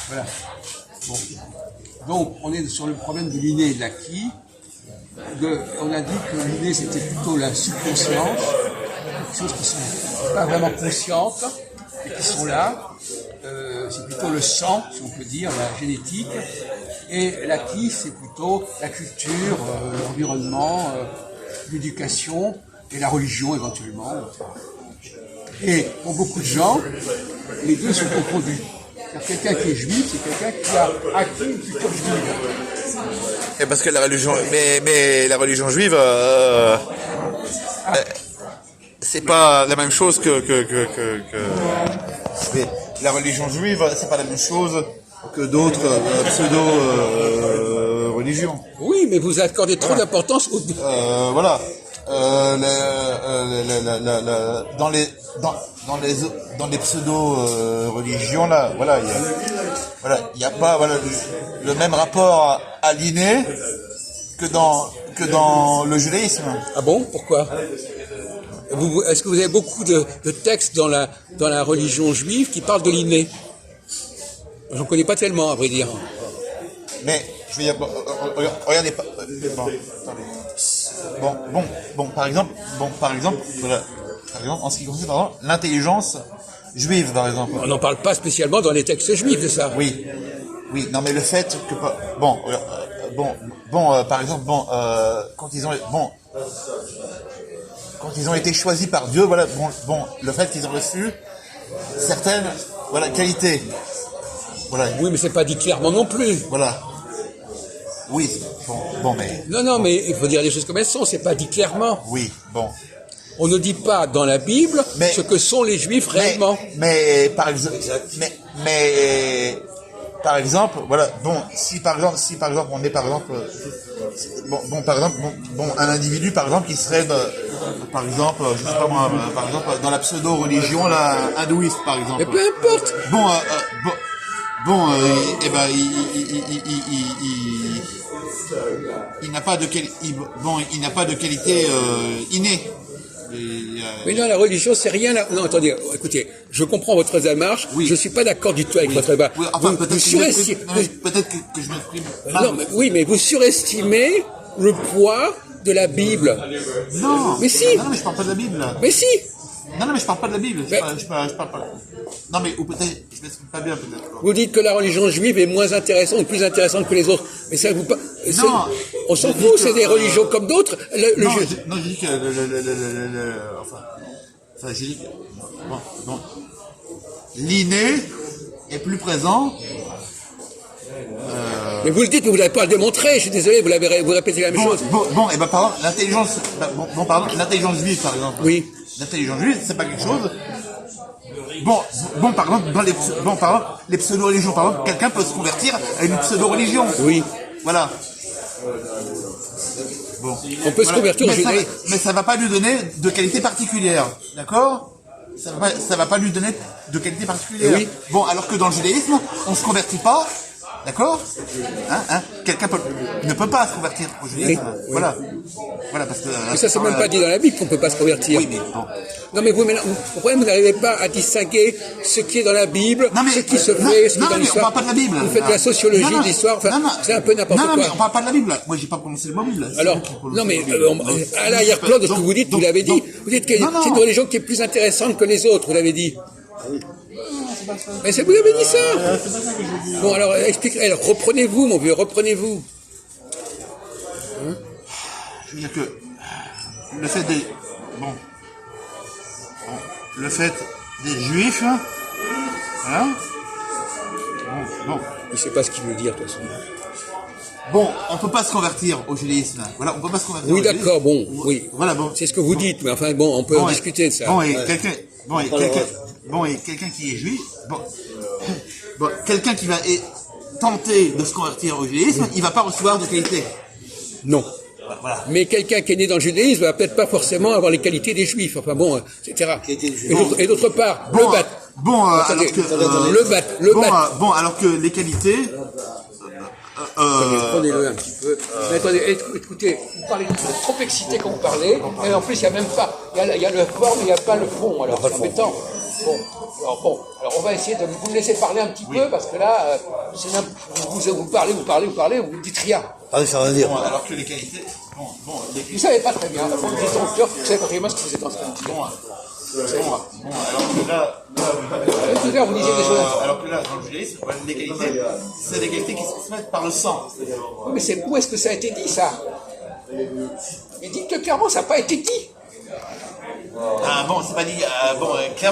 Voilà. Bon. Donc, on est sur le problème de l'inné et de l'acquis. On a dit que l'inné, c'était plutôt la subconscience, des choses qui ne sont pas vraiment conscientes, et qui sont là. C'est plutôt le sang, si on peut dire, la génétique. Et l'acquis, c'est plutôt la culture, l'environnement, l'éducation et la religion éventuellement. Et pour beaucoup de gens, les deux sont confondus. Quelqu'un qui est juif, c'est quelqu'un qui a acquis une culture juive. Et parce que la religion, mais la religion juive, c'est pas la même chose que mais la religion juive, c'est pas la même chose que d'autres pseudo religions. Oui, mais vous accordez trop d'importance aux voilà. Dans les pseudo religions là, voilà, il y a pas le même rapport à l'inné que dans le judaïsme. Ah bon? Pourquoi? Est-ce que vous avez beaucoup de textes dans la religion juive qui parlent de l'inné? J'en connais pas tellement, à vrai dire. Mais je veux dire, regardez pas. Par exemple, en ce qui concerne par exemple l'intelligence juive, par exemple. On n'en parle pas spécialement dans les textes juifs de ça. Oui, non, mais le fait que par exemple, quand ils ont été choisis par Dieu, voilà, le fait qu'ils ont reçu certaines, qualités. Voilà. Oui, mais c'est pas dit clairement non plus. Voilà. Oui, mais... Non, mais il faut dire les choses comme elles sont, c'est pas dit clairement. Oui, bon. On ne dit pas dans la Bible ce que sont les Juifs réellement. Mais par exemple, par exemple, voilà, si par exemple on est par exemple, un individu par exemple qui serait, par exemple, je sais pas moi, par exemple dans la pseudo-religion là, hindouiste par exemple. Mais peu importe. Il n'a pas de qualité innée. Mais non, la religion, c'est rien. Non, attendez, écoutez, je comprends votre démarche. Oui. Je suis pas d'accord du tout avec votre débat. Oui, enfin, peut-être que je m'exprime mal. Non, mais vous surestimez le poids de la Bible. Non. Mais si. Non, mais je parle pas de la Bible. Là. Mais si. Non, mais je parle pas de la Bible. Je parle pas. Non, mais ou peut-être, je m'exprime pas bien, peut-être. Vous dites que la religion juive est moins intéressante ou plus intéressante que les autres. Mais ça vous pas. Non. On s'en fout, c'est des religions comme d'autres. Je dis que je dis que l'inné est plus présent. Mais vous le dites, mais vous n'avez pas à le démontrer. Je suis désolé, vous répétez la même chose. Et par exemple, l'intelligence juive, par exemple. Oui. L'intelligence juive, c'est pas quelque chose. Par exemple, les pseudo-religions, par exemple, quelqu'un peut se convertir à une pseudo-religion. Oui. Voilà. On peut se convertir au judaïsme. Mais ça va pas lui donner de qualité particulière. D'accord? Ça va pas lui donner de qualité particulière. Oui. Alors que dans le judaïsme, on se convertit pas. D'accord? Quelqu'un ne peut pas se convertir au judaïsme. Oui. Voilà, parce que... Mais ça, c'est même pas dit dans la Bible qu'on peut pas se convertir. Oui, mais bon. Non, mais vous n'arrivez pas à distinguer ce qui est dans la Bible, ce qui se fait, ce qui est dans l'histoire. On parle pas de la Bible. Vous faites de la sociologie, de l'histoire, c'est un peu n'importe quoi. Non, mais on parle pas de la Bible. Moi, j'ai pas prononcé le mot Bible. Alors, non, mais à l'arrière-plan de ce que vous dites, vous l'avez dit. Vous dites que c'est une religion qui est plus intéressante que les autres, vous l'avez dit. Mais c'est vous avez dit ça. C'est pas ça que je dis. Bon, alors expliquez, reprenez-vous, mon vieux, reprenez-vous. Je veux dire que le fait des juifs, hein, Je sais pas ce qu'il veut dire, de toute façon. On peut pas se convertir au judaïsme. Voilà, on peut pas se convertir. Oui, d'accord, oui. Voilà, c'est ce que vous dites, mais enfin, on peut en discuter de ça. Quelqu'un qui est juif, quelqu'un qui va tenter de se convertir au judaïsme, il va pas recevoir de qualité. Non. Voilà. Mais quelqu'un qui est né dans le judaïsme va peut-être pas forcément avoir les qualités des juifs, etc. Et d'autre part, le bat. Alors que les qualités... Prenez-le un petit peu. Mais attendez, écoutez, vous parlez, vous êtes trop excité quand vous parlez, et en plus il n'y a même pas, il y a le forme, il n'y a pas le fond, alors c'est embêtant. Bon. Alors bon, alors on va essayer de vous laisser parler un petit peu, parce que là, vous parlez, vous ne dites rien. Ah oui, ça va dire. Bon, alors que les qualités... Vous ne savez pas très bien. Vous dites donc, vous savez pas très bien ce que vous êtes en train de dire. alors que là... Tout à l'heure, vous disiez des choses. alors que là, dans le judaïsme, les qualités, c'est des qualités qui se transmettent par le sang. Oui, mais où est-ce que ça a été dit, ça? Mais dites-le clairement, ça n'a pas été dit. Ah bon, c'est pas dit... clairement.